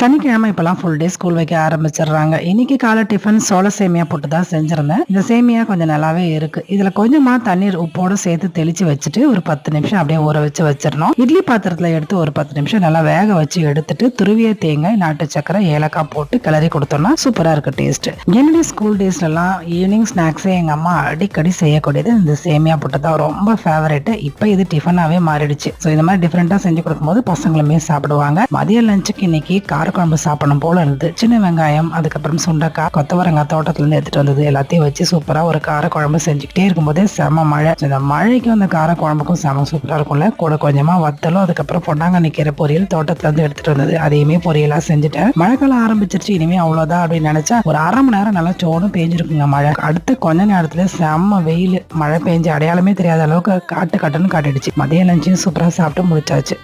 சனிக்கிழமை இப்பெல்லாம் full day school வைக்க ஆரம்பிச்சிடுறாங்க. இன்னைக்கு காலை டிஃபன் சோள சேமியா போட்டு தான் செஞ்சிருந்தேன். இந்த சேமியா கொஞ்சம் நல்லாவே இருக்கு. இதுல கொஞ்சமா தண்ணீர் உப்போட சேர்த்து தெளிச்சு வச்சுட்டு ஒரு 10 நிமிஷம் அப்படியே ஊற வச்சிடணும். இட்லி பாத்திரத்துல எடுத்து ஒரு 10 நிமிஷம் நல்லா வேக வச்சு எடுத்துட்டு துருவிய தேங்காய், நாட்டு சக்கரை, ஏலக்காய் போட்டு கிளறி கொடுத்தோம்னா சூப்பரா இருக்கு டேஸ்ட். என்னுடைய ஸ்கூல் டேஸ்ல எல்லாம் ஈவினிங் ஸ்நாக்ஸே எங்க அம்மா அடிக்கடி செய்யக்கூடியது இந்த சேமியா போட்டு தான் ரொம்ப ஃபேவரட். இப்ப இது டிஃபனாவே மாறிடுச்சு. ஸோ இந்த மாதிரி டிஃப்ரெண்டா செஞ்சு கொடுக்கும்போது பசங்களுமே சாப்பிடுவாங்க. மதிய லஞ்சுக்கு இன்னைக்கு காரக்குழம்பு சாப்பிடணும் போல இருந்து சின்ன வெங்காயம், அதுக்கப்புறம் சுண்டக்காய், கொத்தவரங்காய் தோட்டத்துல இருந்து எடுத்துட்டு வந்தது எல்லாத்தையும் வச்சு சூப்பரா ஒரு காரக்குழம்பு செஞ்சுக்கிட்டே இருக்கும்போதே செம மழை. இந்த மழைக்கும் அந்த காரக்குழம்புக்கும் செம சூப்பரா இருக்கும்ல. கூட கொஞ்சமா வத்தலும் அதுக்கப்புறம் பொன்னாங்கண்ணி கீரை பொரியல் தோட்டத்துல இருந்து எடுத்துட்டு வந்தது அதையுமே பொரியலா செஞ்சுட்டேன். மழைக்காலம் ஆரம்பிச்சிருச்சு, இனிமே அவ்வளவுதான் அப்படின்னு நினைச்சா ஒரு 1/2 மணி நேரம் நல்லா சோடும் பேஞ்சிருக்குங்க மழை. அடுத்து கொஞ்ச நேரத்துல செம்ம வெயில், மழை பெஞ்சு அடையாளமே தெரியாத அளவுக்கு காட்டுன்னு காட்டிடுச்சு. மதிய லஞ்சையும் சூப்பரா சாப்பிட்டு முடிச்சாச்சு.